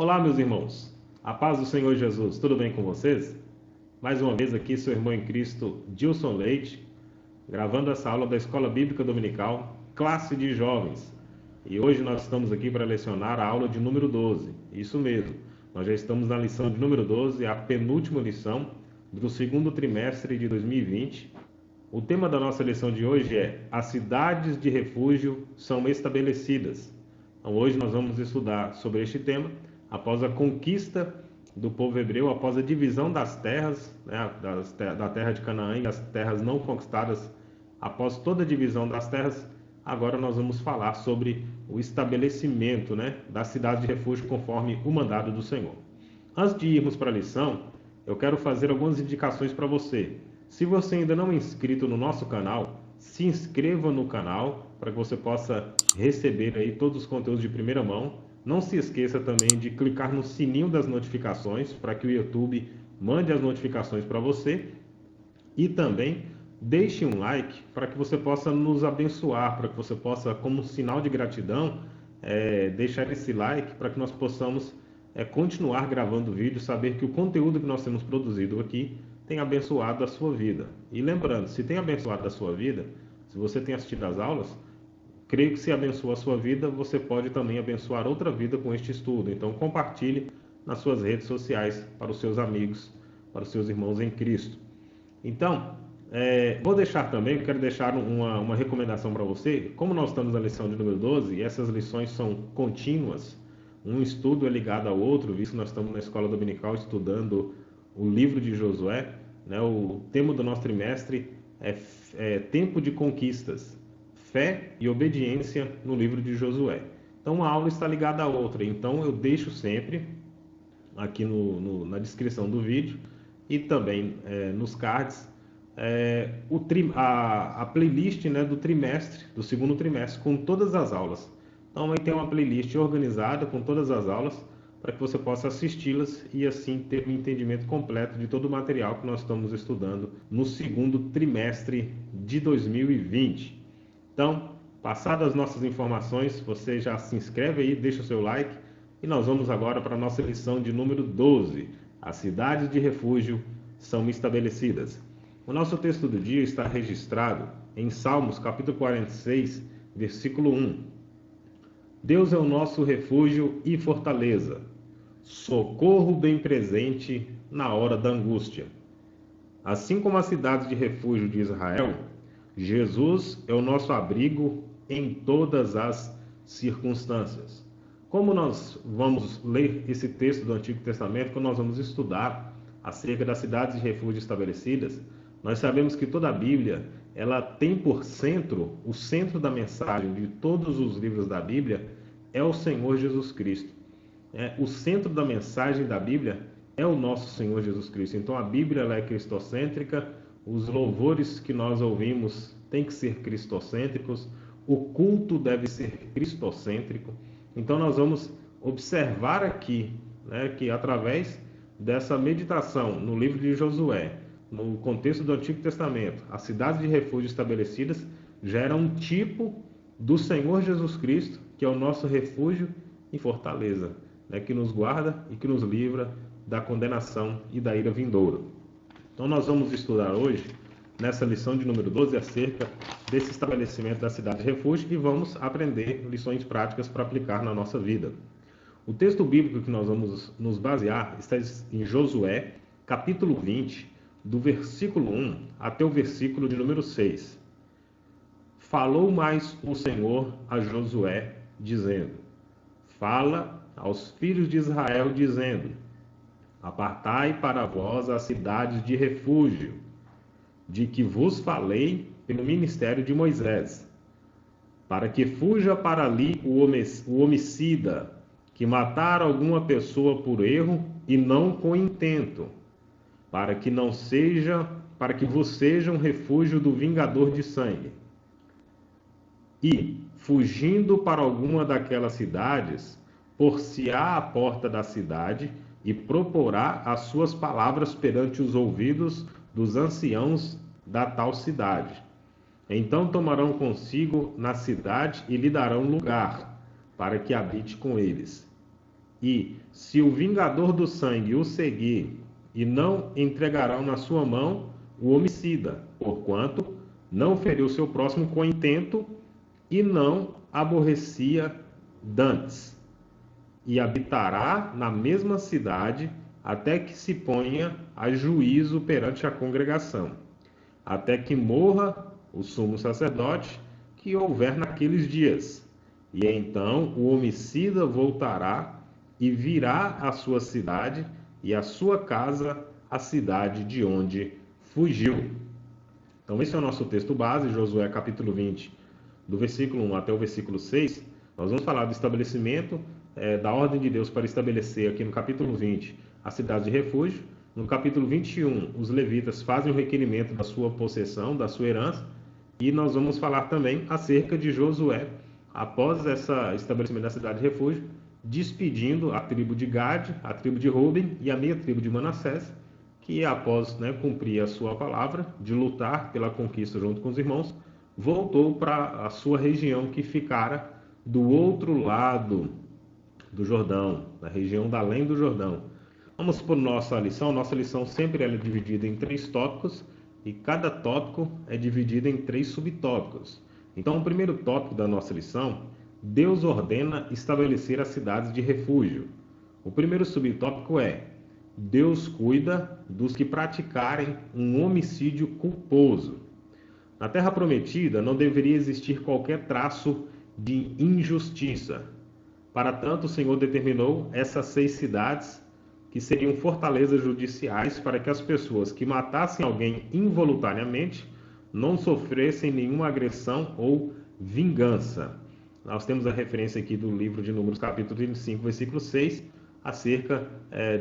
Olá, meus irmãos. A paz do Senhor Jesus, tudo bem com vocês? Mais uma vez aqui, seu irmão em Cristo, Dilson Leite, gravando essa aula da Escola Bíblica Dominical, classe de jovens. E hoje nós estamos aqui para lecionar a aula de número 12. Isso mesmo, nós já estamos na lição de número 12, a penúltima lição do segundo trimestre de 2020. O tema da nossa lição de hoje é: as cidades de refúgio são estabelecidas. Então hoje nós vamos estudar sobre este tema, após a conquista do povo hebreu, após a divisão das terras, né, da terra de Canaã e as terras não conquistadas. Após toda a divisão das terras, agora nós vamos falar sobre o estabelecimento, né, da cidade de refúgio conforme o mandado do Senhor. Antes de irmos para a lição, eu quero fazer algumas indicações para você. Se você ainda não é inscrito no nosso canal, se inscreva no canal para que você possa receber aí todos os conteúdos de primeira mão. Não se esqueça também de clicar no sininho das notificações para que o YouTube mande as notificações para você. E também deixe um like para que você possa nos abençoar, para que você possa, como sinal de gratidão, deixar esse like para que nós possamos continuar gravando vídeos, saber que o conteúdo que nós temos produzido aqui tem abençoado a sua vida. E lembrando, se tem abençoado a sua vida, se você tem assistido às aulas, creio que se abençoa a sua vida, você pode também abençoar outra vida com este estudo. Então compartilhe nas suas redes sociais para os seus amigos, para os seus irmãos em Cristo. Então, vou deixar também, eu quero deixar uma recomendação para você. Como nós estamos na lição de número 12, e essas lições são contínuas, um estudo é ligado ao outro, visto que nós estamos na escola dominical estudando o livro de Josué, né? O tema do nosso trimestre é tempo de conquistas, fé e obediência no livro de Josué. Então uma aula está ligada à outra, então eu deixo sempre aqui na descrição do vídeo e também nos cards a playlist, né, do trimestre, do segundo trimestre, com todas as aulas. Então aí tem uma playlist organizada com todas as aulas para que você possa assisti-las e assim ter um entendimento completo de todo o material que nós estamos estudando no segundo trimestre de 2020. Então, passadas as nossas informações, você já se inscreve aí, deixa o seu like e nós vamos agora para a nossa lição de número 12. As cidades de refúgio são estabelecidas. O nosso texto do dia está registrado em Salmos capítulo 46, versículo 1. Deus é o nosso refúgio e fortaleza, socorro bem presente na hora da angústia. Assim como as cidades de refúgio de Israel, Jesus é o nosso abrigo em todas as circunstâncias. Como nós vamos ler esse texto do Antigo Testamento, quando nós vamos estudar acerca das cidades de refúgio estabelecidas, nós sabemos que toda a Bíblia ela tem por centro, o centro da mensagem de todos os livros da Bíblia é o Senhor Jesus Cristo. O centro da mensagem da Bíblia é o nosso Senhor Jesus Cristo. Então a Bíblia ela é cristocêntrica, os louvores que nós ouvimos têm que ser cristocêntricos, o culto deve ser cristocêntrico. Então nós vamos observar aqui, né, que através dessa meditação no livro de Josué, no contexto do Antigo Testamento, as cidades de refúgio estabelecidas já eram um tipo do Senhor Jesus Cristo, que é o nosso refúgio e fortaleza, né, que nos guarda e que nos livra da condenação e da ira vindoura. Então nós vamos estudar hoje, nessa lição de número 12, acerca desse estabelecimento da cidade de refúgio e vamos aprender lições práticas para aplicar na nossa vida. O texto bíblico que nós vamos nos basear está em Josué, capítulo 20, do versículo 1 até o versículo de número 6. Falou mais o Senhor a Josué, dizendo: Fala aos filhos de Israel, dizendo: Apartai para vós as cidades de refúgio, de que vos falei pelo ministério de Moisés, para que fuja para ali o homicida, que matar alguma pessoa por erro e não com intento, para que vos seja um refúgio do vingador de sangue. E, fugindo para alguma daquelas cidades, por-se-á à porta da cidade e proporá as suas palavras perante os ouvidos dos anciãos da tal cidade. Então tomarão consigo na cidade e lhe darão lugar, para que habite com eles. E se o vingador do sangue o seguir, e não entregarão na sua mão o homicida, porquanto não feriu seu próximo com intento e não aborrecia dantes, e habitará na mesma cidade até que se ponha a juízo perante a congregação, até que morra o sumo sacerdote que houver naqueles dias. E então o homicida voltará e virá à sua cidade, e a sua casa à cidade de onde fugiu. Então esse é o nosso texto base, Josué capítulo 20, do versículo 1 até o versículo 6. Nós vamos falar do estabelecimento da ordem de Deus para estabelecer aqui no capítulo 20 a cidade de refúgio. No capítulo 21, os levitas fazem o requerimento da sua possessão, da sua herança. E nós vamos falar também acerca de Josué, após esse estabelecimento da cidade de refúgio, despedindo a tribo de Gade, a tribo de Ruben e a meia tribo de Manassés, que após cumprir a sua palavra de lutar pela conquista junto com os irmãos, voltou para a sua região que ficara do outro lado do Jordão, na região da além do Jordão. Vamos para a nossa lição. Nossa lição sempre é dividida em 3 tópicos e cada tópico é dividido em 3 subtópicos. Então, o primeiro tópico da nossa lição, Deus ordena estabelecer as cidades de refúgio. O primeiro subtópico é: Deus cuida dos que praticarem um homicídio culposo. Na Terra Prometida não deveria existir qualquer traço de injustiça. Para tanto, o Senhor determinou essas 6 cidades que seriam fortalezas judiciais para que as pessoas que matassem alguém involuntariamente não sofressem nenhuma agressão ou vingança. Nós temos a referência aqui do livro de Números, capítulo 25, versículo 6, acerca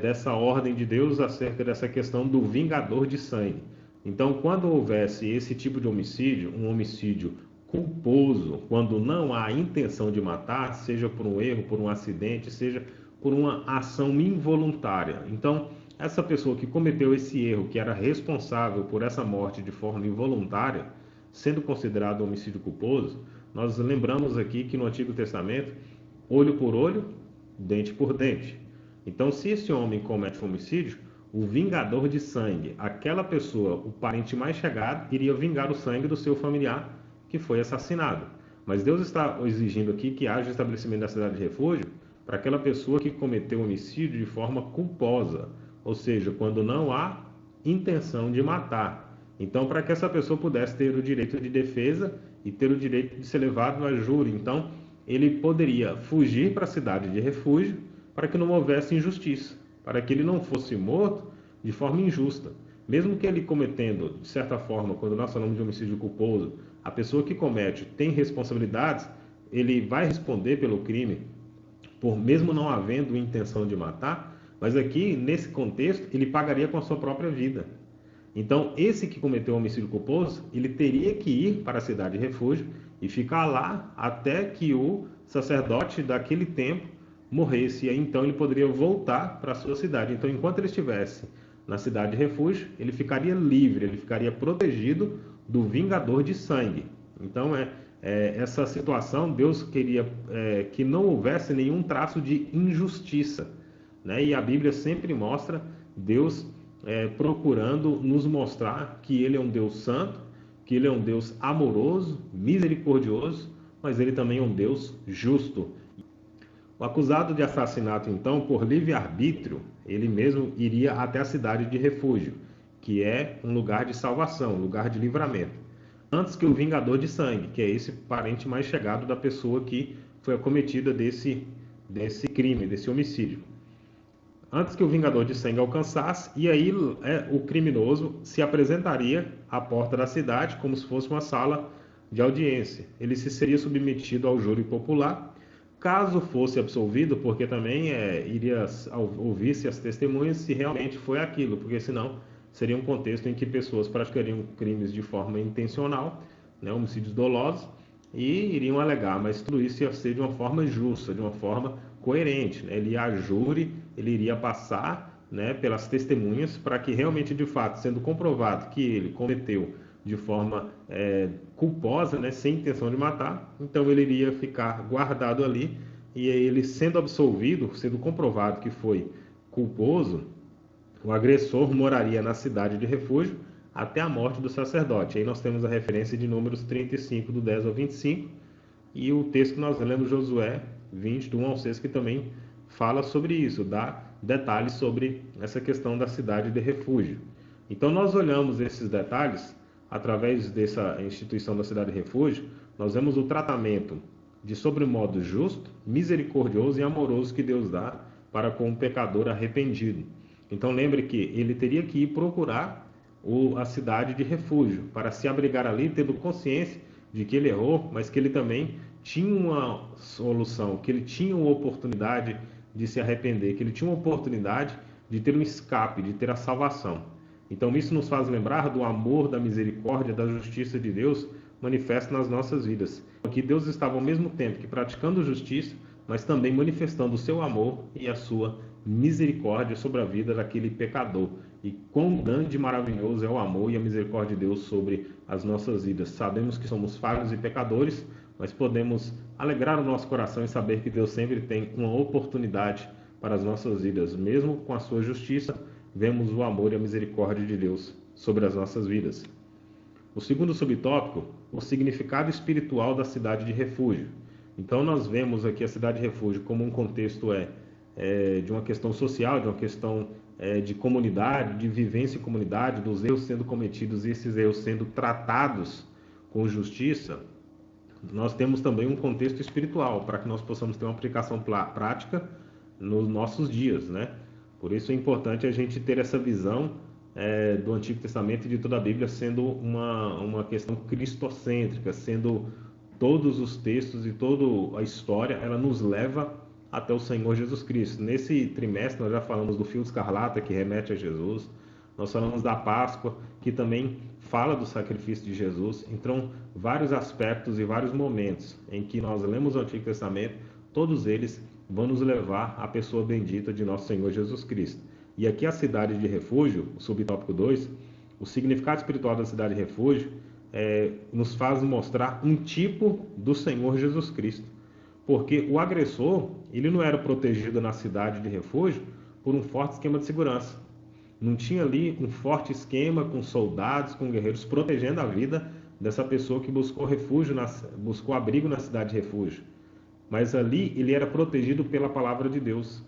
dessa ordem de Deus, acerca dessa questão do vingador de sangue. Então, quando houvesse esse tipo de homicídio, um homicídio culposo, quando não há intenção de matar, seja por um erro, por um acidente, seja por uma ação involuntária. Então, essa pessoa que cometeu esse erro, que era responsável por essa morte de forma involuntária, sendo considerado homicídio culposo, nós lembramos aqui que no Antigo Testamento, olho por olho, dente por dente. Então, se esse homem comete homicídio, o vingador de sangue, aquela pessoa, o parente mais chegado, iria vingar o sangue do seu familiar que foi assassinado. Mas Deus está exigindo aqui que haja estabelecimento da cidade de refúgio para aquela pessoa que cometeu homicídio de forma culposa, ou seja, quando não há intenção de matar. Então, para que essa pessoa pudesse ter o direito de defesa e ter o direito de ser levado a júri, então ele poderia fugir para a cidade de refúgio para que não houvesse injustiça, para que ele não fosse morto de forma injusta. Mesmo que ele cometendo, de certa forma, quando nós falamos de homicídio culposo, a pessoa que comete tem responsabilidades, ele vai responder pelo crime, por mesmo não havendo intenção de matar, mas aqui, nesse contexto, ele pagaria com a sua própria vida. Então, esse que cometeu homicídio culposo, ele teria que ir para a cidade de refúgio e ficar lá até que o sacerdote daquele tempo morresse. E aí, então, ele poderia voltar para a sua cidade. Então, enquanto ele estivesse na cidade de refúgio, ele ficaria livre, ele ficaria protegido do vingador de sangue. Então, essa situação, Deus queria que não houvesse nenhum traço de injustiça, né? E a Bíblia sempre mostra Deus procurando nos mostrar que Ele é um Deus santo, que Ele é um Deus amoroso, misericordioso, mas Ele também é um Deus justo. O acusado de assassinato, então, por livre-arbítrio, ele mesmo iria até a cidade de refúgio, que é um lugar de salvação, um lugar de livramento, antes que o vingador de sangue, que é esse parente mais chegado da pessoa que foi acometida desse crime, desse homicídio. Antes que o vingador de sangue alcançasse, e aí o criminoso se apresentaria à porta da cidade como se fosse uma sala de audiência. Ele se seria submetido ao júri popular. Caso fosse absolvido, porque também iria ouvir-se as testemunhas se realmente foi aquilo, porque senão seria um contexto em que pessoas praticariam crimes de forma intencional, né, homicídios dolosos, e iriam alegar, mas tudo isso ia ser de uma forma justa, de uma forma coerente, né? Ele ia a júri, ele iria passar, né, pelas testemunhas para que realmente, de fato, sendo comprovado que ele cometeu de forma culposa, né, sem intenção de matar, então ele iria ficar guardado ali e ele sendo absolvido, sendo comprovado que foi culposo, o agressor moraria na cidade de refúgio até a morte do sacerdote. Aí nós temos a referência de Números 35, do 10 ao 25, e o texto que nós lemos, Josué 20, do 1 ao 6, que também fala sobre isso, dá detalhes sobre essa questão da cidade de refúgio. Então nós olhamos esses detalhes, através dessa instituição da cidade de refúgio, nós vemos o tratamento de sobremodo justo, misericordioso e amoroso que Deus dá para com o pecador arrependido. Então lembre que ele teria que ir procurar a cidade de refúgio para se abrigar ali, tendo consciência de que ele errou, mas que ele também tinha uma solução, que ele tinha uma oportunidade de se arrepender, que ele tinha uma oportunidade de ter um escape, de ter a salvação. Então isso nos faz lembrar do amor, da misericórdia, da justiça de Deus manifesta nas nossas vidas. Que Deus estava ao mesmo tempo que praticando justiça, mas também manifestando o seu amor e a sua misericórdia sobre a vida daquele pecador. E quão grande e maravilhoso é o amor e a misericórdia de Deus sobre as nossas vidas. Sabemos que somos falhos e pecadores, mas podemos alegrar o nosso coração e saber que Deus sempre tem uma oportunidade para as nossas vidas. Mesmo com a sua justiça, vemos o amor e a misericórdia de Deus sobre as nossas vidas. O segundo subtópico, o significado espiritual da cidade de refúgio. Então nós vemos aqui a cidade de refúgio como um contexto de uma questão social, de uma questão de comunidade, de vivência em comunidade, dos erros sendo cometidos e esses erros sendo tratados com justiça. Nós temos também um contexto espiritual para que nós possamos ter uma aplicação prática nos nossos dias, né? Por isso é importante a gente ter essa visão do Antigo Testamento e de toda a Bíblia sendo uma questão cristocêntrica, sendo todos os textos e toda a história, ela nos leva até o Senhor Jesus Cristo. Nesse trimestre nós já falamos do fio escarlata, que remete a Jesus, nós falamos da Páscoa, que também fala do sacrifício de Jesus. Então, vários aspectos e vários momentos em que nós lemos o Antigo Testamento, todos eles vão nos levar à pessoa bendita de nosso Senhor Jesus Cristo. E aqui a cidade de refúgio, o subtópico 2, o significado espiritual da cidade de refúgio nos faz mostrar um tipo do Senhor Jesus Cristo. Porque o agressor, ele não era protegido na cidade de refúgio por um forte esquema de segurança. Não tinha ali um forte esquema com soldados, com guerreiros protegendo a vida dessa pessoa que buscou refúgio, buscou abrigo na cidade de refúgio. Mas ali ele era protegido pela palavra de Deus.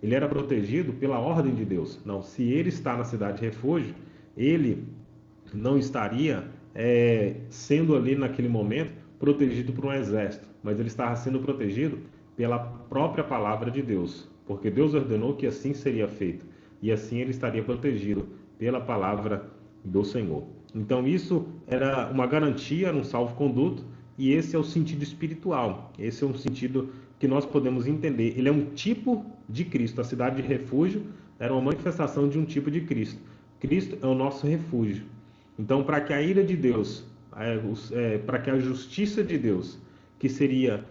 Ele era protegido pela ordem de Deus. Não, se ele está na cidade de refúgio, ele não estaria sendo ali naquele momento protegido por um exército, mas ele estava sendo protegido pela própria palavra de Deus, porque Deus ordenou que assim seria feito, e assim ele estaria protegido pela palavra do Senhor. Então isso era uma garantia, um salvo-conduto, e esse é o sentido espiritual, esse é um sentido que nós podemos entender. Ele é um tipo de Cristo. A cidade de refúgio era uma manifestação de um tipo de Cristo. Cristo é o nosso refúgio. Então, para que a ira de Deus, para que a justiça de Deus, que seria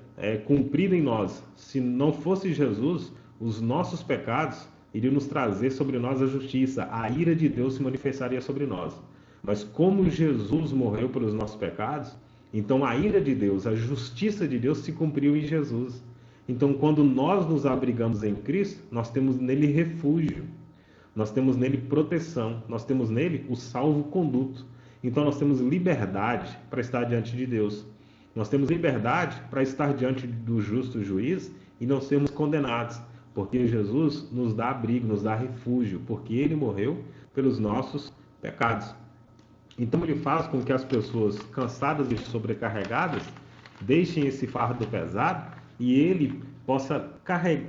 cumprida em nós, se não fosse Jesus, os nossos pecados iriam nos trazer sobre nós a justiça, a ira de Deus se manifestaria sobre nós. Mas como Jesus morreu pelos nossos pecados, então a ira de Deus, a justiça de Deus se cumpriu em Jesus. Então, quando nós nos abrigamos em Cristo, nós temos nele refúgio, nós temos nele proteção, nós temos nele o salvo-conduto. Então, nós temos liberdade para estar diante de Deus. Nós temos liberdade para estar diante do justo juiz e não sermos condenados, porque Jesus nos dá abrigo, nos dá refúgio, porque ele morreu pelos nossos pecados. Então, ele faz com que as pessoas cansadas e sobrecarregadas deixem esse fardo pesado e ele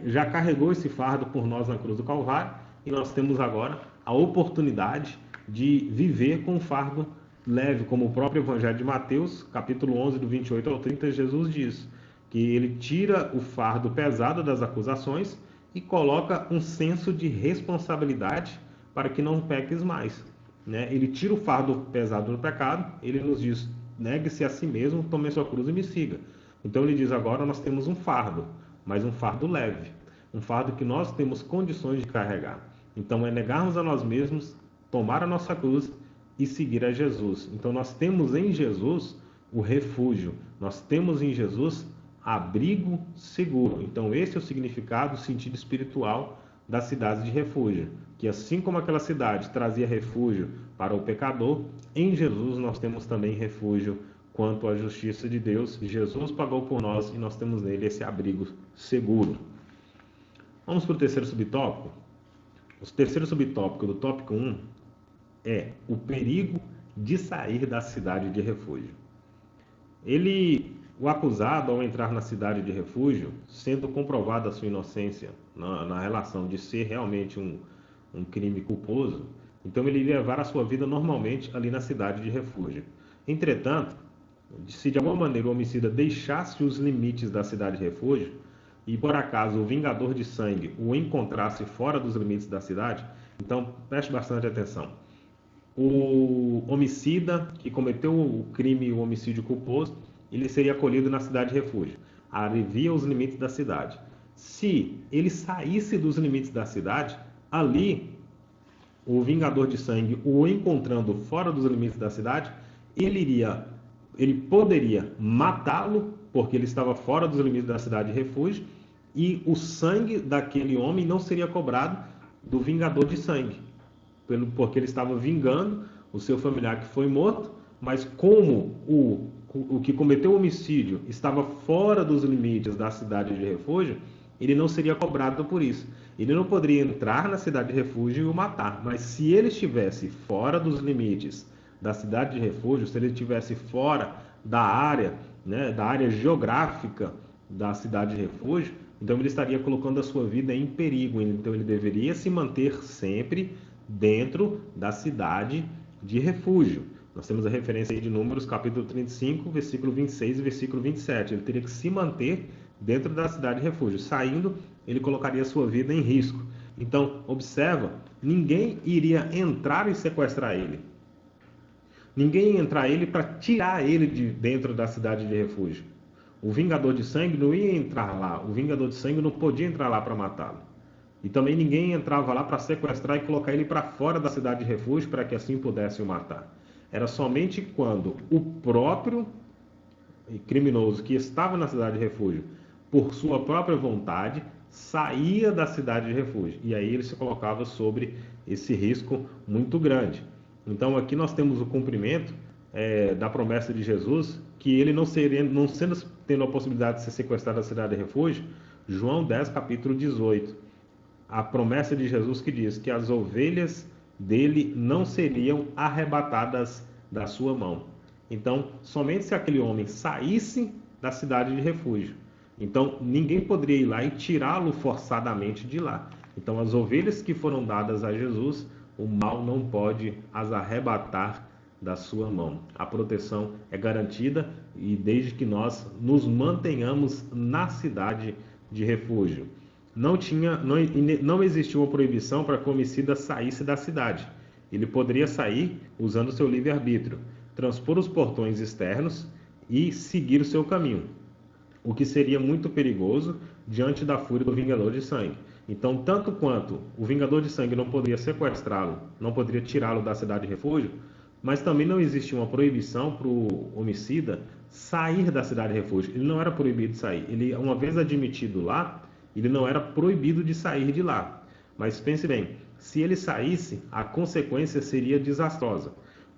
já carregou esse fardo por nós na cruz do Calvário, e nós temos agora a oportunidade de viver com um fardo leve, como o próprio Evangelho de Mateus, capítulo 11, do 28 ao 30, Jesus diz que ele tira o fardo pesado das acusações e coloca um senso de responsabilidade para que não peques mais. Ele tira o fardo pesado do pecado, ele nos diz, negue-se a si mesmo, tome sua cruz e me siga. Então ele diz, agora nós temos um fardo, mas um fardo leve, um fardo que nós temos condições de carregar. Então é negarmos a nós mesmos, tomar a nossa cruz e seguir a Jesus. Então nós temos em Jesus o refúgio, nós temos em Jesus abrigo seguro. Então esse é o significado, o sentido espiritual das cidades de refúgio, que assim como aquela cidade trazia refúgio para o pecador, em Jesus nós temos também refúgio quanto à justiça de Deus. Jesus pagou por nós e nós temos nele esse abrigo seguro. Vamos para o terceiro subtópico. O terceiro subtópico do tópico 1 é o perigo de sair da cidade de refúgio. O acusado, ao entrar na cidade de refúgio, sendo comprovada a sua inocência na relação de ser realmente um crime culposo, então ele iria levar a sua vida normalmente ali na cidade de refúgio. Entretanto, se de alguma maneira o homicida deixasse os limites da cidade de refúgio, e por acaso o vingador de sangue o encontrasse fora dos limites da cidade, então preste bastante atenção. O homicida que cometeu o crime, o homicídio culposo, ele seria acolhido na cidade de refúgio, alivia os limites da cidade. Se ele saísse dos limites da cidade, ali o vingador de sangue o encontrando fora dos limites da cidade, ele poderia matá-lo, porque ele estava fora dos limites da cidade de refúgio, e o sangue daquele homem não seria cobrado do vingador de sangue, porque ele estava vingando o seu familiar que foi morto, mas como o que cometeu o homicídio estava fora dos limites da cidade de refúgio, ele não seria cobrado por isso. Ele não poderia entrar na cidade de refúgio e o matar, mas se ele estivesse fora dos limites da cidade de refúgio, se ele estivesse fora da área, da área geográfica da cidade de refúgio, então ele estaria colocando a sua vida em perigo. Então ele deveria se manter sempre dentro da cidade de refúgio. Nós temos a referência aí de Números, capítulo 35, versículo 26 e versículo 27. Ele teria que se manter dentro da cidade de refúgio. Saindo, ele colocaria a sua vida em risco. Então, observa, ninguém iria entrar e sequestrar ele. Ninguém ia entrar ele para tirar ele de dentro da cidade de refúgio. O vingador de sangue não ia entrar lá. O vingador de sangue não podia entrar lá para matá-lo. E também ninguém entrava lá para sequestrar e colocar ele para fora da cidade de refúgio para que assim pudesse o matar. Era somente quando o próprio criminoso que estava na cidade de refúgio, por sua própria vontade, saía da cidade de refúgio. E aí ele se colocava sobre esse risco muito grande. Então aqui nós temos o cumprimento da promessa de Jesus, que ele tendo a possibilidade de ser sequestrado da cidade de refúgio, João 10, capítulo 18. A promessa de Jesus que diz que as ovelhas dele não seriam arrebatadas da sua mão. Então, somente se aquele homem saísse da cidade de refúgio, então ninguém poderia ir lá e tirá-lo forçadamente de lá. Então, as ovelhas que foram dadas a Jesus, o mal não pode as arrebatar da sua mão. A proteção é garantida e desde que nós nos mantenhamos na cidade de refúgio. Não existia uma proibição para que o homicida saísse da cidade. Ele poderia sair usando seu livre-arbítrio, transpor os portões externos e seguir o seu caminho, o que seria muito perigoso diante da fúria do vingador de sangue. Então, tanto quanto o vingador de sangue não poderia sequestrá-lo, não poderia tirá-lo da cidade de refúgio, mas também não existia uma proibição para o homicida sair da cidade de refúgio. Ele não era proibido de sair. Ele, uma vez admitido lá, ele não era proibido de sair de lá. Mas pense bem, se ele saísse, a consequência seria desastrosa.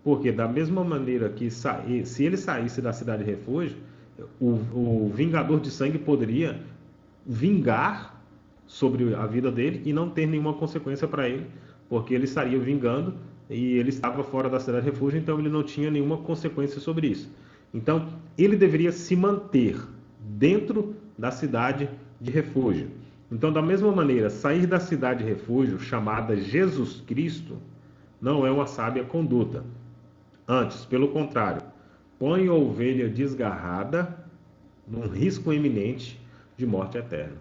Porque da mesma maneira que se ele saísse da cidade de refúgio, o vingador de sangue poderia vingar sobre a vida dele e não ter nenhuma consequência para ele, porque ele estaria vingando e ele estava fora da cidade de refúgio, então ele não tinha nenhuma consequência sobre isso. Então, ele deveria se manter dentro da cidade de refúgio. Então, da mesma maneira, sair da cidade de refúgio, chamada Jesus Cristo, não é uma sábia conduta. Antes, pelo contrário, põe a ovelha desgarrada num risco iminente de morte eterna.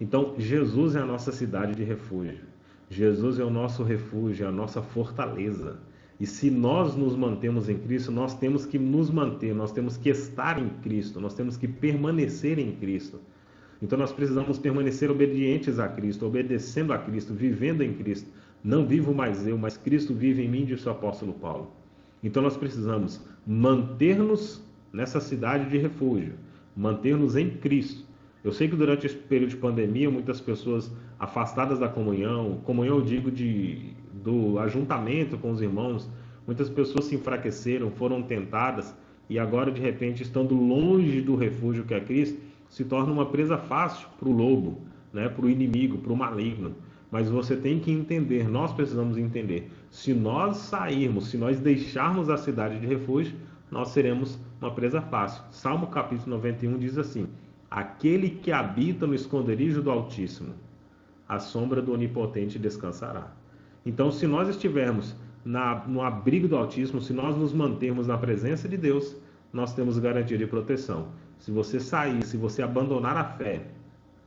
Então, Jesus é a nossa cidade de refúgio. Jesus é o nosso refúgio, é a nossa fortaleza. E se nós nos mantemos em Cristo, nós temos que nos manter, nós temos que estar em Cristo, nós temos que permanecer em Cristo. Então nós precisamos permanecer obedientes a Cristo, obedecendo a Cristo, vivendo em Cristo. Não vivo mais eu, mas Cristo vive em mim, disse o apóstolo Paulo. Então nós precisamos manter-nos nessa cidade de refúgio, manter-nos em Cristo. Eu sei que durante esse período de pandemia, muitas pessoas afastadas da comunhão eu digo do ajuntamento com os irmãos, muitas pessoas se enfraqueceram, foram tentadas e agora de repente, estando longe do refúgio que é Cristo, se torna uma presa fácil para o lobo, né? Para o inimigo, para o maligno. Mas você tem que entender, nós precisamos entender, se nós sairmos, se nós deixarmos a cidade de refúgio, nós seremos uma presa fácil. Salmo capítulo 91 diz assim: aquele que habita no esconderijo do Altíssimo, a sombra do Onipotente descansará. Então, se nós estivermos no abrigo do Altíssimo, se nós nos mantermos na presença de Deus, nós temos garantia de proteção. Se você sair, se você abandonar a fé,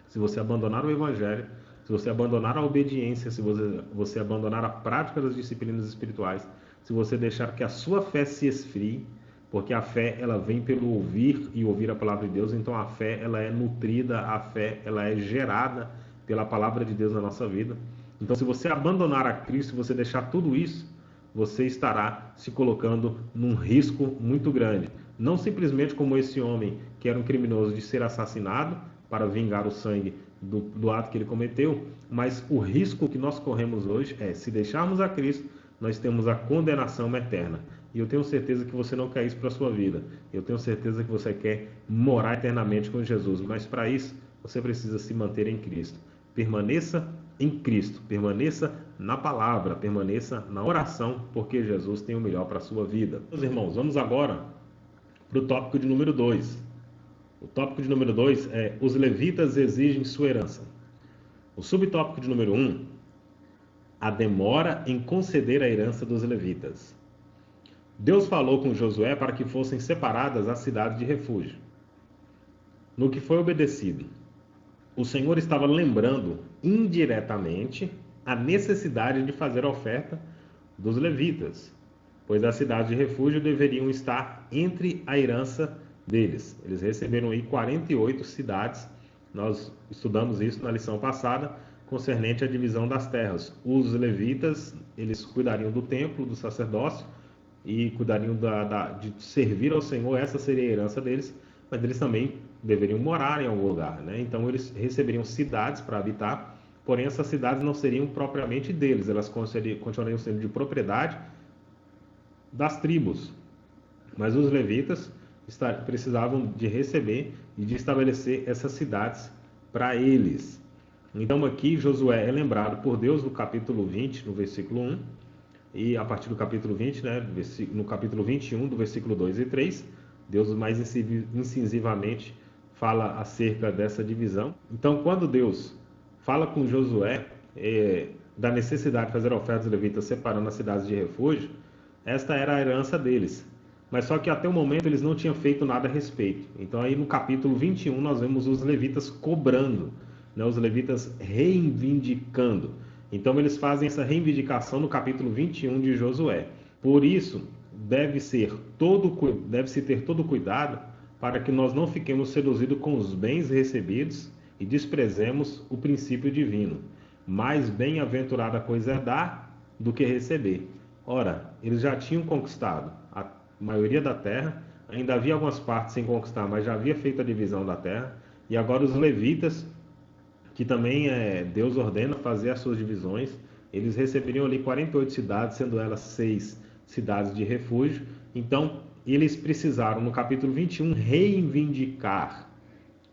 se você abandonar o Evangelho, se você abandonar a obediência, se você abandonar a prática das disciplinas espirituais, se você deixar que a sua fé se esfrie, porque a fé ela vem pelo ouvir e ouvir a palavra de Deus, então a fé ela é nutrida, a fé ela é gerada pela palavra de Deus na nossa vida. Então, se você abandonar a Cristo, se você deixar tudo isso, você estará se colocando num risco muito grande. Não simplesmente como esse homem que era um criminoso de ser assassinado para vingar o sangue do ato que ele cometeu, mas o risco que nós corremos hoje é, se deixarmos a Cristo, nós temos a condenação eterna. E eu tenho certeza que você não quer isso para a sua vida. Eu tenho certeza que você quer morar eternamente com Jesus. Mas para isso, você precisa se manter em Cristo. Permaneça em Cristo. Permaneça na palavra. Permaneça na oração, porque Jesus tem o melhor para a sua vida. Meus irmãos, vamos agora para o tópico de número 2. O tópico de número 2 é: os levitas exigem sua herança. O subtópico de número 1, a demora em conceder a herança dos levitas. Deus falou com Josué para que fossem separadas as cidades de refúgio. No que foi obedecido, o Senhor estava lembrando indiretamente a necessidade de fazer a oferta dos levitas, pois as cidades de refúgio deveriam estar entre a herança deles. Eles receberam aí 48 cidades. Nós estudamos isso na lição passada, concernente à divisão das terras. Os levitas, eles cuidariam do templo, do sacerdócio, e cuidariam de servir ao Senhor. Essa seria a herança deles, mas eles também deveriam morar em algum lugar, né? Então eles receberiam cidades para habitar, porém essas cidades não seriam propriamente deles, elas continuariam sendo de propriedade das tribos. Mas os levitas precisavam de receber e de estabelecer essas cidades para eles. Então aqui Josué é lembrado por Deus no capítulo 20, no versículo 1, e a partir do capítulo 20, né, no capítulo 21, do versículo 2 e 3, Deus mais incisivamente fala acerca dessa divisão. Então, quando Deus fala com Josué da necessidade de fazer a oferta dos levitas separando as cidades de refúgio, esta era a herança deles. Mas só que até o momento eles não tinham feito nada a respeito. Então aí no capítulo 21 nós vemos os levitas cobrando, né, os levitas reivindicando. Então eles fazem essa reivindicação no capítulo 21 de Josué. Por isso, deve-se ter todo cuidado para que nós não fiquemos seduzidos com os bens recebidos e desprezemos o princípio divino. Mais bem-aventurada coisa é dar do que receber. Ora, eles já tinham conquistado a maioria da terra, ainda havia algumas partes sem conquistar, mas já havia feito a divisão da terra, e agora os levitas, que também Deus ordena fazer as suas divisões, eles receberiam ali 48 cidades, sendo elas 6 cidades de refúgio. Então, eles precisaram, no capítulo 21, reivindicar.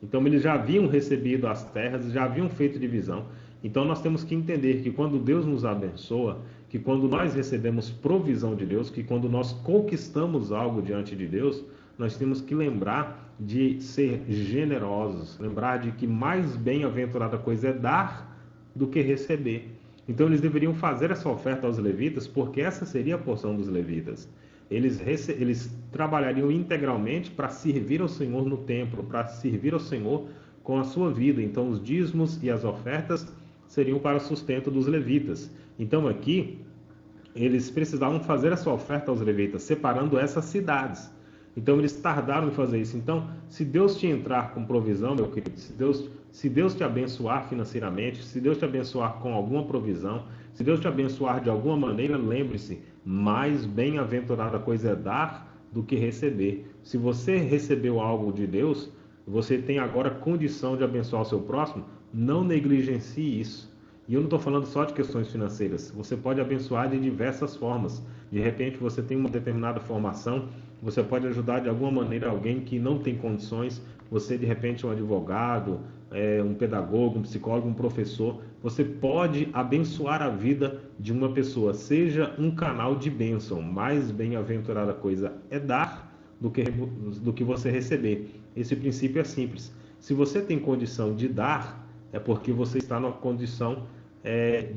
Então, eles já haviam recebido as terras, já haviam feito divisão. Então, nós temos que entender que quando Deus nos abençoa, que quando nós recebemos provisão de Deus, que quando nós conquistamos algo diante de Deus, nós temos que lembrar de ser generosos, lembrar de que mais bem-aventurada coisa é dar do que receber. Então eles deveriam fazer essa oferta aos levitas, porque essa seria a porção dos levitas. Eles trabalhariam integralmente para servir ao Senhor no templo, para servir ao Senhor com a sua vida. Então os dízimos e as ofertas seriam para o sustento dos levitas. Então aqui eles precisavam fazer essa oferta aos levitas, separando essas cidades. Então eles tardaram em fazer isso. Então, se Deus te entrar com provisão, meu querido, se Deus te abençoar financeiramente, se Deus te abençoar com alguma provisão, se Deus te abençoar de alguma maneira, lembre-se, mais bem-aventurada coisa é dar do que receber. Se você recebeu algo de Deus, você tem agora condição de abençoar o seu próximo, não negligencie isso. E eu não estou falando só de questões financeiras. Você pode abençoar de diversas formas. De repente você tem uma determinada formação, você pode ajudar de alguma maneira alguém que não tem condições. Você de repente é um advogado, um pedagogo, um psicólogo, um professor. Você pode abençoar a vida de uma pessoa. Seja um canal de bênção. Mais bem-aventurada coisa é dar do que você receber. Esse princípio é simples. Se você tem condição de dar, é porque você está numa condição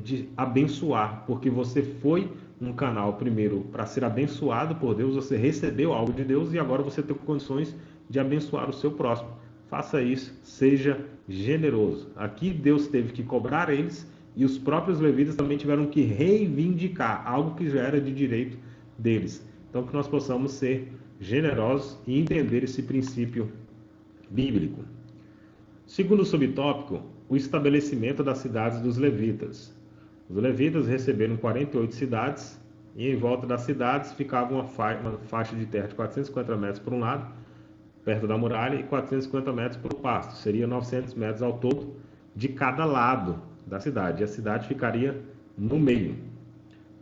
de abençoar, porque você foi um canal primeiro para ser abençoado por Deus, você recebeu algo de Deus e agora você tem condições de abençoar o seu próximo. Faça isso, seja generoso. Aqui Deus teve que cobrar eles e os próprios levitas também tiveram que reivindicar algo que já era de direito deles. Então que nós possamos ser generosos e entender esse princípio bíblico. Segundo subtópico, o estabelecimento das cidades dos levitas. Os levitas receberam 48 cidades e em volta das cidades ficava uma faixa de terra de 450 metros por um lado, perto da muralha, e 450 metros para o pasto. Seria 900 metros ao todo de cada lado da cidade. E a cidade ficaria no meio,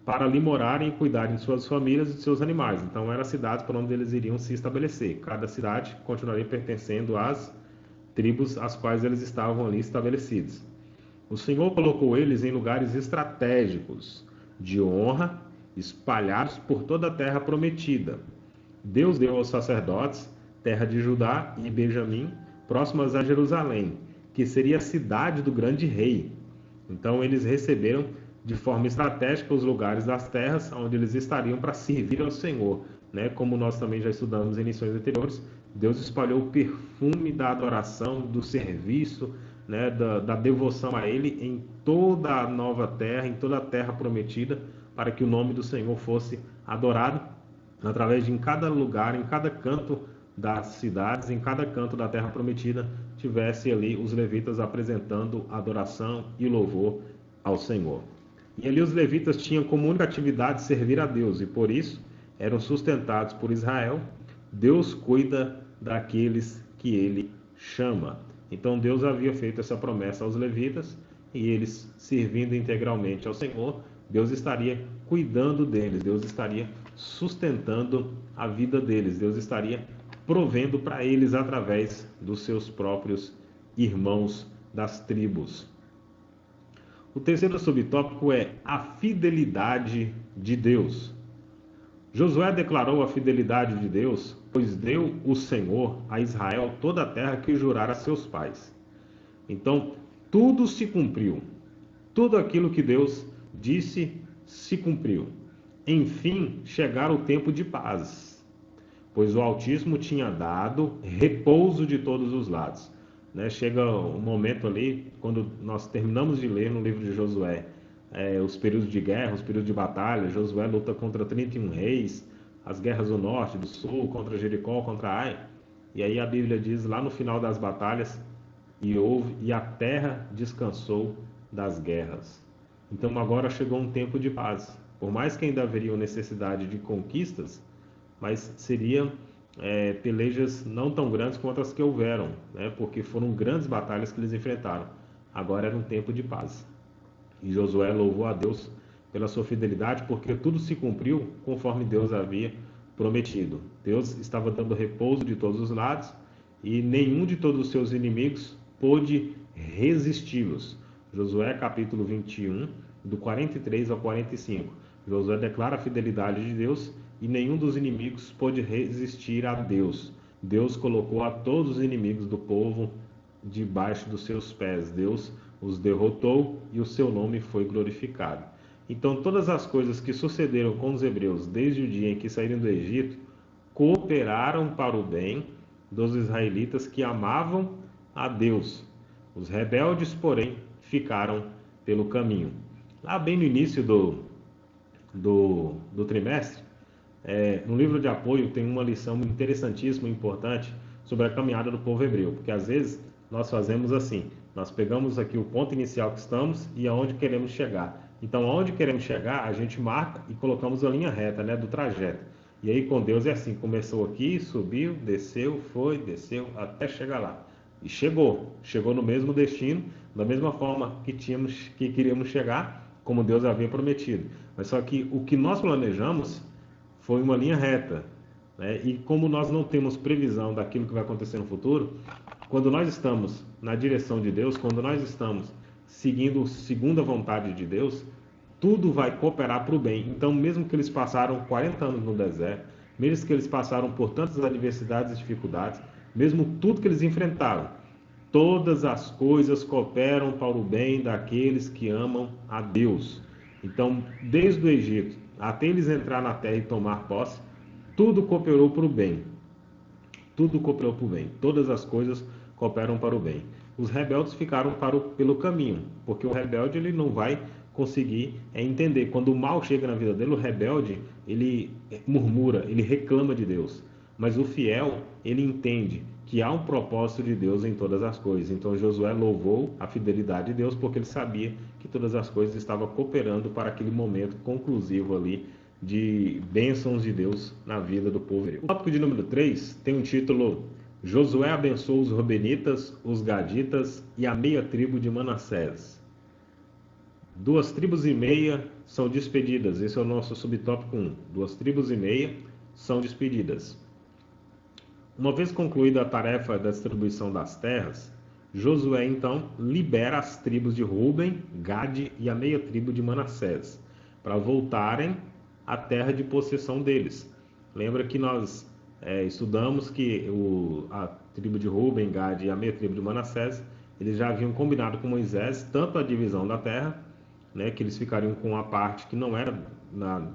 para ali morarem e cuidarem de suas famílias e de seus animais. Então eram cidades para onde eles iriam se estabelecer. Cada cidade continuaria pertencendo às tribos às quais eles estavam ali estabelecidos. O Senhor colocou eles em lugares estratégicos, de honra, espalhados por toda a terra prometida. Deus deu aos sacerdotes terra de Judá e Benjamim, próximas a Jerusalém, que seria a cidade do grande rei. Então eles receberam de forma estratégica os lugares das terras onde eles estariam para servir ao Senhor. Como nós também já estudamos em lições anteriores, Deus espalhou o perfume da adoração, do serviço, da devoção a Ele em toda a nova terra, em toda a terra prometida, para que o nome do Senhor fosse adorado através de em cada lugar, em cada canto das cidades, em cada canto da terra prometida, tivesse ali os levitas apresentando adoração e louvor ao Senhor. E ali os levitas tinham como única atividade servir a Deus, e por isso eram sustentados por Israel. Deus cuida daqueles que Ele chama. Então Deus havia feito essa promessa aos levitas, e eles servindo integralmente ao Senhor, Deus estaria cuidando deles, Deus estaria sustentando a vida deles, Deus estaria provendo para eles através dos seus próprios irmãos das tribos. O terceiro subtópico é a fidelidade de Deus. Josué declarou a fidelidade de Deus, pois deu o Senhor a Israel toda a terra que jurara a seus pais. Então, tudo se cumpriu. Tudo aquilo que Deus disse se cumpriu. Enfim, chegara o tempo de paz, pois o Altíssimo tinha dado repouso de todos os lados. Chega um momento ali, quando nós terminamos de ler no livro de Josué, os períodos de guerra, os períodos de batalha. Josué luta contra 31 reis, as guerras do norte, do sul, contra Jericó, contra Ai. E aí a Bíblia diz lá no final das batalhas, e a terra descansou das guerras. Então agora chegou um tempo de paz. Por mais que ainda haveria necessidade de conquistas, mas seriam pelejas não tão grandes quanto as que houveram, porque foram grandes batalhas que eles enfrentaram. Agora era um tempo de paz. E Josué louvou a Deus pela sua fidelidade, porque tudo se cumpriu conforme Deus havia prometido. Deus estava dando repouso de todos os lados e nenhum de todos os seus inimigos pôde resisti-los. Josué capítulo 21, do 43 ao 45. Josué declara a fidelidade de Deus e nenhum dos inimigos pôde resistir a Deus. Deus colocou a todos os inimigos do povo debaixo dos seus pés. Deus os derrotou e o seu nome foi glorificado. Então todas as coisas que sucederam com os hebreus desde o dia em que saíram do Egito cooperaram para o bem dos israelitas que amavam a Deus. Os rebeldes, porém, ficaram pelo caminho. Lá bem no início do trimestre, no livro de apoio tem uma lição interessantíssima e importante sobre a caminhada do povo hebreu, porque às vezes nós fazemos assim, nós pegamos aqui o ponto inicial que estamos e aonde queremos chegar. Então, aonde queremos chegar, a gente marca e colocamos a linha reta, do trajeto. E aí com Deus é assim, começou aqui, subiu, desceu, foi, desceu, até chegar lá. E chegou no mesmo destino, da mesma forma que queríamos chegar, como Deus havia prometido. Mas só que o que nós planejamos foi uma linha reta, né? E como nós não temos previsão daquilo que vai acontecer no futuro, quando nós estamos na direção de Deus, quando nós estamos segundo a vontade de Deus, tudo vai cooperar para o bem. Então, mesmo que eles passaram 40 anos no deserto, mesmo que eles passaram por tantas adversidades e dificuldades, mesmo tudo que eles enfrentaram, todas as coisas cooperam para o bem daqueles que amam a Deus. Então, desde o Egito até eles entrar na terra e tomar posse, tudo cooperou para o bem. Tudo cooperou para o bem. Todas as coisas cooperam para o bem. Os rebeldes ficaram pelo caminho, porque o rebelde ele não vai conseguir entender. Quando o mal chega na vida dele, o rebelde ele murmura, ele reclama de Deus. Mas o fiel, ele entende que há um propósito de Deus em todas as coisas. Então Josué louvou a fidelidade de Deus porque ele sabia que todas as coisas estavam cooperando para aquele momento conclusivo ali de bênçãos de Deus na vida do povo. O tópico de número 3 tem um título: Josué abençoou os Rubenitas, os Gaditas e a meia tribo de Manassés. 2 tribos e meia são despedidas. Esse é o nosso subtópico 1. 2 tribos e meia são despedidas. Uma vez concluída a tarefa da distribuição das terras, Josué então libera as tribos de Ruben, Gade e a meia tribo de Manassés para voltarem à terra de possessão deles. Lembra que nós estudamos que a tribo de Ruben, Gade e a meia tribo de Manassés, eles já haviam combinado com Moisés tanto a divisão da terra, né, que eles ficariam com a parte que não era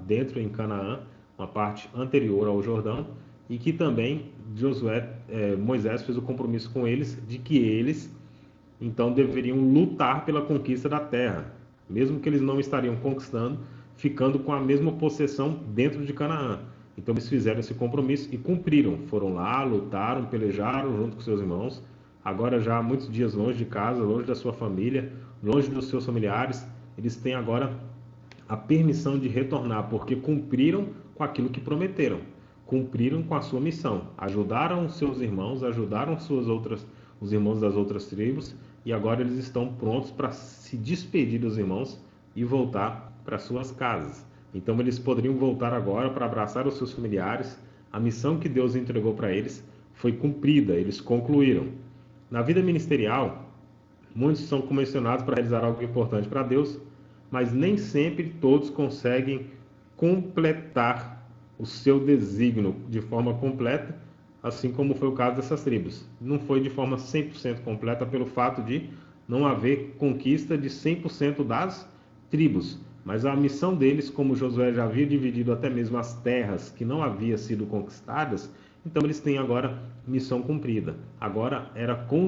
dentro em Canaã, uma parte anterior ao Jordão, e que também Moisés fez o compromisso com eles de que eles então deveriam lutar pela conquista da terra, mesmo que eles não estariam conquistando, ficando com a mesma possessão dentro de Canaã. Então eles fizeram esse compromisso e cumpriram, foram lá, lutaram, pelejaram junto com seus irmãos, agora já há muitos dias longe de casa, longe da sua família, longe dos seus familiares, eles têm agora a permissão de retornar, porque cumpriram com aquilo que prometeram, cumpriram com a sua missão, ajudaram seus irmãos, ajudaram os irmãos das outras tribos, e agora eles estão prontos para se despedir dos irmãos e voltar para suas casas. Então eles poderiam voltar agora para abraçar os seus familiares. A missão que Deus entregou para eles foi cumprida, eles concluíram. Na vida ministerial, muitos são comissionados para realizar algo importante para Deus, mas nem sempre todos conseguem completar o seu desígnio de forma completa, assim como foi o caso dessas tribos. Não foi de forma 100% completa pelo fato de não haver conquista de 100% das tribos. Mas a missão deles, como Josué já havia dividido até mesmo as terras que não haviam sido conquistadas, então eles têm agora missão cumprida. Agora era com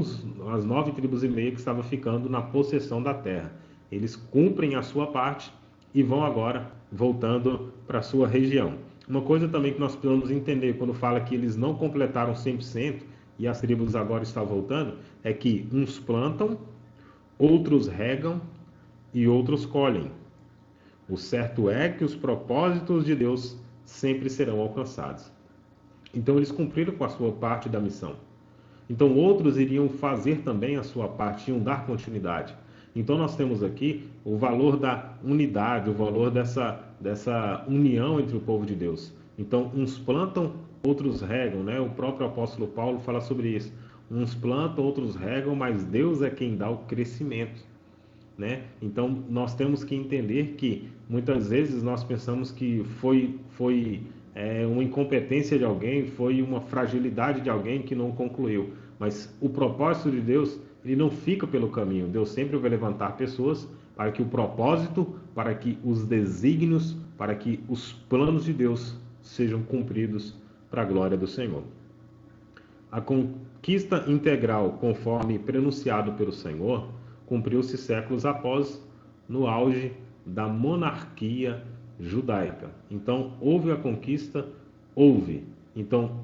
as 9 tribos e meia que estavam ficando na possessão da terra. Eles cumprem a sua parte e vão agora voltando para a sua região. Uma coisa também que nós precisamos entender quando fala que eles não completaram 100% e as tribos agora estão voltando, é que uns plantam, outros regam e outros colhem. O certo é que os propósitos de Deus sempre serão alcançados. Então eles cumpriram com a sua parte da missão. Então outros iriam fazer também a sua parte, iam dar continuidade. Então nós temos aqui o valor da unidade, o valor dessa união entre o povo de Deus. Então uns plantam, outros regam, né? O próprio apóstolo Paulo fala sobre isso. Uns plantam, outros regam, mas Deus é quem dá o crescimento, né? Então nós temos que entender que muitas vezes nós pensamos que foi uma incompetência de alguém, foi uma fragilidade de alguém que não concluiu. Mas o propósito de Deus, ele não fica pelo caminho. Deus sempre vai levantar pessoas para que o propósito, para que os desígnios, para que os planos de Deus sejam cumpridos para a glória do Senhor. A conquista integral, conforme prenunciado pelo Senhor, cumpriu-se séculos após, no auge da monarquia judaica. Então, houve a conquista, houve. Então,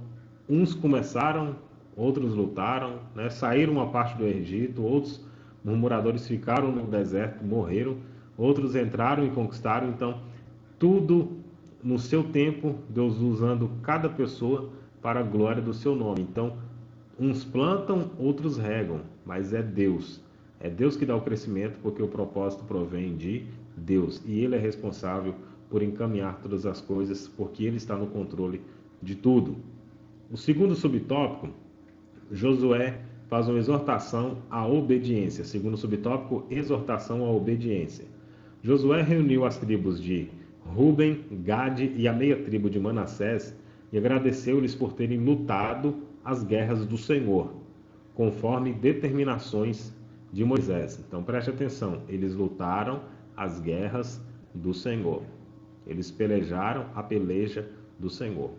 uns começaram, outros lutaram, né? Saíram uma parte do Egito, outros murmuradores ficaram no deserto, morreram, outros entraram e conquistaram. Então, tudo no seu tempo, Deus usando cada pessoa para a glória do seu nome. Então, uns plantam, outros regam, mas é Deus. É Deus que dá o crescimento, porque o propósito provém de Deus. E Ele é responsável por encaminhar todas as coisas, porque Ele está no controle de tudo. O segundo subtópico, Josué faz uma exortação à obediência. Segundo subtópico, exortação à obediência. Josué reuniu as tribos de Ruben, Gade e a meia tribo de Manassés e agradeceu-lhes por terem lutado as guerras do Senhor, conforme determinações de Moisés. Então preste atenção, eles lutaram as guerras do Senhor. Eles pelejaram a peleja do Senhor.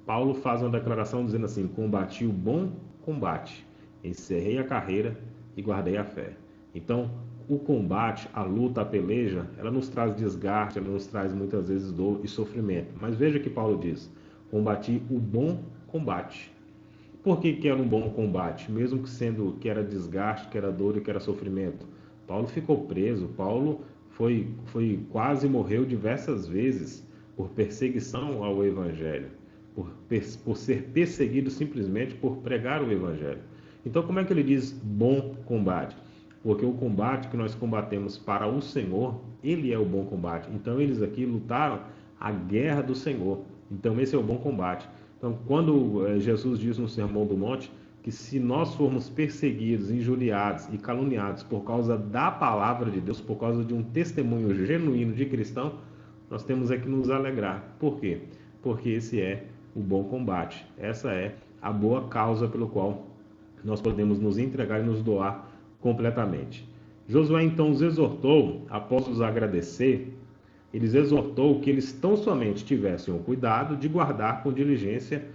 Paulo faz uma declaração dizendo assim: combati o bom combate, encerrei a carreira e guardei a fé. Então, o combate, a luta, a peleja, ela nos traz desgaste, ela nos traz muitas vezes dor e sofrimento. Mas veja que Paulo diz: combati o bom combate. Por que era um bom combate? Mesmo que era desgaste, que era dor e que era sofrimento. Paulo ficou preso, Paulo quase morreu diversas vezes por perseguição ao Evangelho, por ser perseguido simplesmente por pregar o Evangelho. Então, como é que ele diz bom combate? Porque o combate que nós combatemos para o Senhor, ele é o bom combate. Então, eles aqui lutaram a guerra do Senhor. Então, esse é o bom combate. Então, quando Jesus diz no Sermão do Monte que se nós formos perseguidos, injuriados e caluniados por causa da palavra de Deus, por causa de um testemunho genuíno de cristão, nós temos é que nos alegrar. Por quê? Porque esse é o bom combate. Essa é a boa causa pelo qual nós podemos nos entregar e nos doar completamente. Josué então os exortou, após os agradecer, eles exortou que eles tão somente tivessem o cuidado de guardar com diligência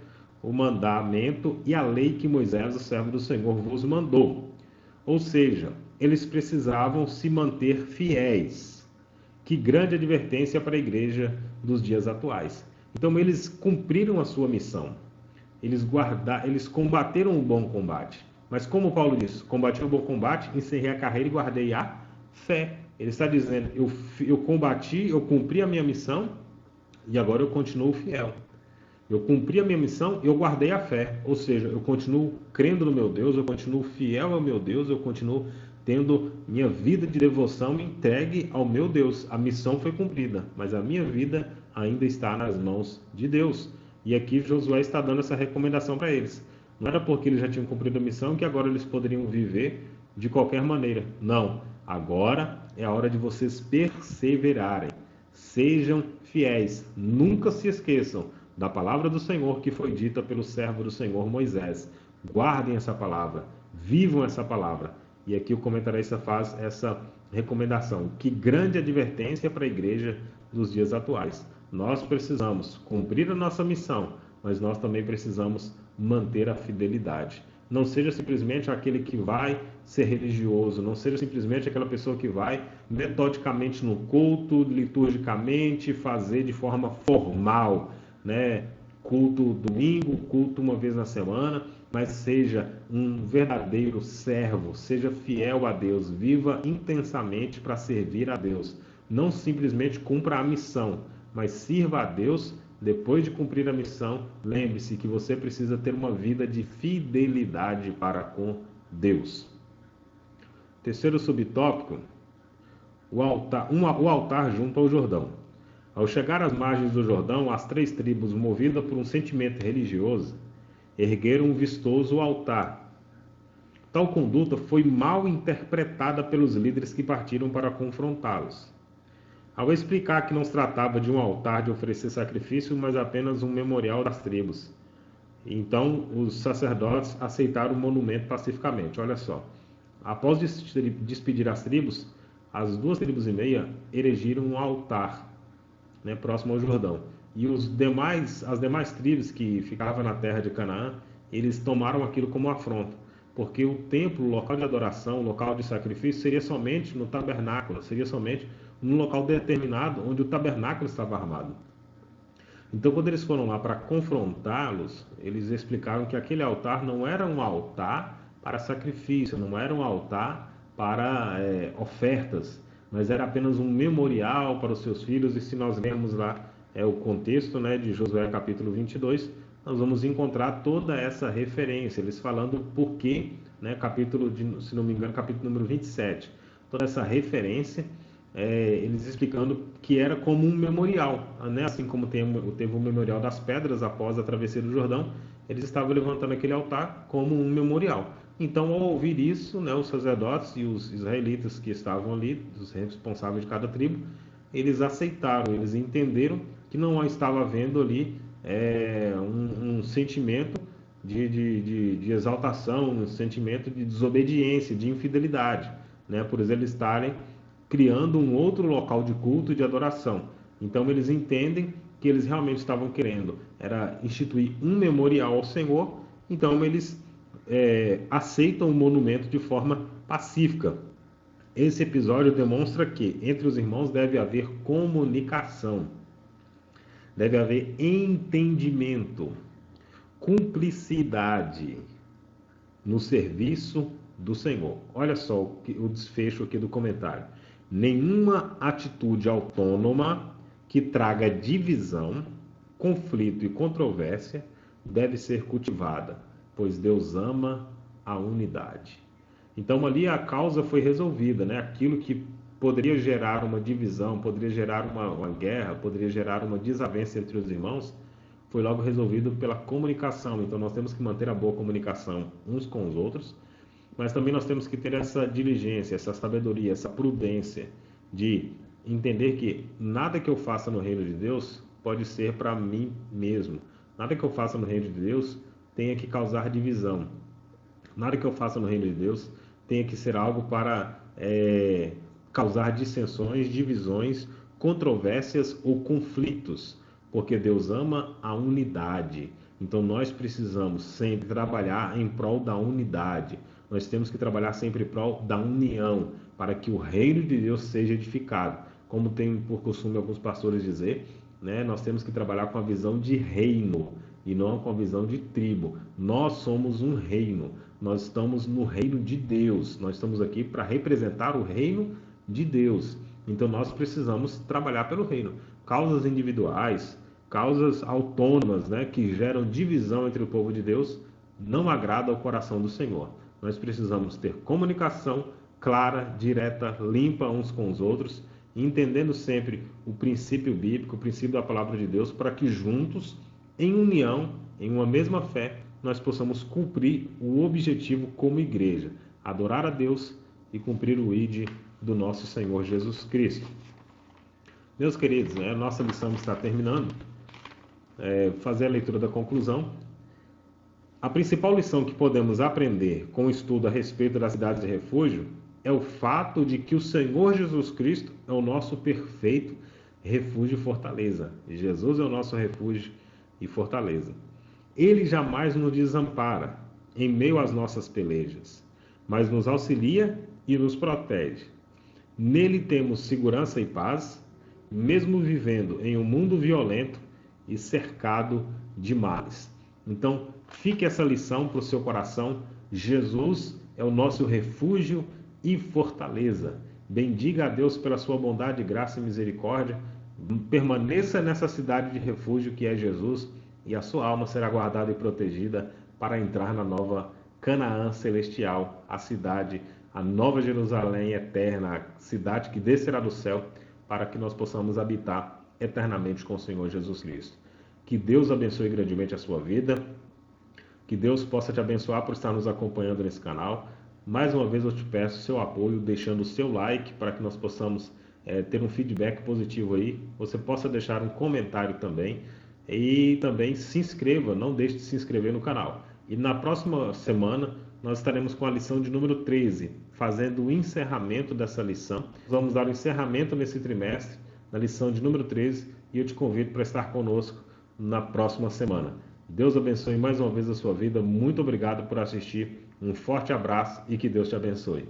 o mandamento e a lei que Moisés, o servo do Senhor, vos mandou. Ou seja, eles precisavam se manter fiéis. Que grande advertência para a igreja dos dias atuais. Então eles cumpriram a sua missão. Eles combateram o bom combate. Mas como Paulo diz, combati o bom combate, encerrei a carreira e guardei a fé. Ele está dizendo, eu combati, eu cumpri a minha missão e agora eu continuo fiel. Eu cumpri a minha missão e eu guardei a fé. Ou seja, eu continuo crendo no meu Deus, eu continuo fiel ao meu Deus, eu continuo tendo minha vida de devoção entregue ao meu Deus. A missão foi cumprida, mas a minha vida ainda está nas mãos de Deus. E aqui Josué está dando essa recomendação para eles. Não era porque eles já tinham cumprido a missão que agora eles poderiam viver de qualquer maneira. Não. Agora é a hora de vocês perseverarem. Sejam fiéis. Nunca se esqueçam da palavra do Senhor que foi dita pelo servo do Senhor Moisés. Guardem essa palavra. Vivam essa palavra. E aqui o comentarista faz essa recomendação. Que grande advertência para a igreja dos dias atuais. Nós precisamos cumprir a nossa missão, mas nós também precisamos manter a fidelidade. Não seja simplesmente aquele que vai ser religioso, não seja simplesmente aquela pessoa que vai metodicamente no culto, liturgicamente, fazer de forma formal, né? Culto domingo, culto uma vez na semana, mas seja um verdadeiro servo, seja fiel a Deus, viva intensamente para servir a Deus. Não simplesmente cumpra a missão, mas sirva a Deus. Depois de cumprir a missão, lembre-se que você precisa ter uma vida de fidelidade para com Deus. Terceiro subtópico, o altar junto ao Jordão. Ao chegar às margens do Jordão, as 3 tribos, movidas por um sentimento religioso, ergueram um vistoso altar. Tal conduta foi mal interpretada pelos líderes que partiram para confrontá-los. Ao explicar que não se tratava de um altar de oferecer sacrifício, mas apenas um memorial das tribos. Então, os sacerdotes aceitaram o monumento pacificamente. Olha só. Após despedir as tribos, as 2 tribos e meia erigiram um altar, né, próximo ao Jordão. E as demais tribos que ficavam na terra de Canaã, eles tomaram aquilo como afronta. Porque o templo, o local de adoração, o local de sacrifício, seria somente no tabernáculo, seria somente num local determinado onde o tabernáculo estava armado. Então, quando eles foram lá para confrontá-los, eles explicaram que aquele altar não era um altar para sacrifício, não era um altar para ofertas, mas era apenas um memorial para os seus filhos. E se nós lermos lá o contexto, né, de Josué capítulo 22, nós vamos encontrar toda essa referência, eles falando o porquê, né, se não me engano, capítulo número 27, toda essa referência, eles explicando que era como um memorial, né, assim como teve o memorial das pedras após a travessia do Jordão, eles estavam levantando aquele altar como um memorial. Então, ao ouvir isso, né, os sacerdotes e os israelitas que estavam ali, os responsáveis de cada tribo, eles aceitaram, eles entenderam que não estava havendo ali um sentimento de exaltação, um sentimento de desobediência, de infidelidade, né, por eles estarem criando um outro local de culto e de adoração. Então, eles entendem que eles realmente estavam querendo era instituir um memorial ao Senhor, então eles aceitam o monumento de forma pacífica. Esse episódio demonstra que entre os irmãos deve haver comunicação, deve haver entendimento, cumplicidade no serviço do Senhor. Olha só o desfecho aqui do comentário. Nenhuma atitude autônoma que traga divisão, conflito e controvérsia deve ser cultivada, pois Deus ama a unidade. Então ali a causa foi resolvida, né? Aquilo que poderia gerar uma divisão, poderia gerar uma guerra, poderia gerar uma desavença entre os irmãos, foi logo resolvido pela comunicação. Então nós temos que manter a boa comunicação uns com os outros, mas também nós temos que ter essa diligência, essa sabedoria, essa prudência de entender que nada que eu faça no reino de Deus pode ser para mim mesmo. Nada que eu faça no reino de Deus tenha que causar divisão. Nada que eu faça no reino de Deus tenha que ser algo para causar dissensões, divisões, controvérsias ou conflitos, porque Deus ama a unidade. Então nós precisamos sempre trabalhar em prol da unidade. Nós temos que trabalhar sempre em prol da união, para que o reino de Deus seja edificado. Como tem por costume alguns pastores dizer, né, nós temos que trabalhar com a visão de reino e não com a visão de tribo. Nós somos um reino, nós estamos no reino de Deus, nós estamos aqui para representar o reino de Deus. Então nós precisamos trabalhar pelo reino. Causas individuais, causas autônomas, né, que geram divisão entre o povo de Deus, não agrada ao coração do Senhor. Nós precisamos ter comunicação clara, direta, limpa uns com os outros, entendendo sempre o princípio bíblico, o princípio da palavra de Deus, para que juntos, em união, em uma mesma fé, nós possamos cumprir o objetivo como igreja, adorar a Deus e cumprir o ID do nosso Senhor Jesus Cristo. Meus queridos, a nossa lição está terminando. Fazer a leitura da conclusão. A principal lição que podemos aprender com o estudo a respeito das cidades de refúgio é o fato de que o Senhor Jesus Cristo é o nosso perfeito refúgio e fortaleza. Jesus é o nosso refúgio e fortaleza. Ele jamais nos desampara em meio às nossas pelejas, mas nos auxilia e nos protege. Nele temos segurança e paz, mesmo vivendo em um mundo violento e cercado de males. Então, fique essa lição para o seu coração. Jesus é o nosso refúgio e fortaleza. Bendiga a Deus pela sua bondade, graça e misericórdia. Permaneça nessa cidade de refúgio que é Jesus, e a sua alma será guardada e protegida para entrar na nova Canaã celestial, a cidade, a nova Jerusalém eterna, a cidade que descerá do céu, para que nós possamos habitar eternamente com o Senhor Jesus Cristo. Que Deus abençoe grandemente a sua vida, que Deus possa te abençoar por estar nos acompanhando nesse canal. Mais uma vez eu te peço seu apoio, deixando o seu like para que nós possamos ter um feedback positivo aí. Você possa deixar um comentário também e também se inscreva, não deixe de se inscrever no canal. E na próxima semana nós estaremos com a lição de número 13, fazendo o encerramento dessa lição. Vamos dar o encerramento nesse trimestre, na lição de número 13, e eu te convido para estar conosco na próxima semana. Deus abençoe mais uma vez a sua vida. Muito obrigado por assistir. Um forte abraço e que Deus te abençoe.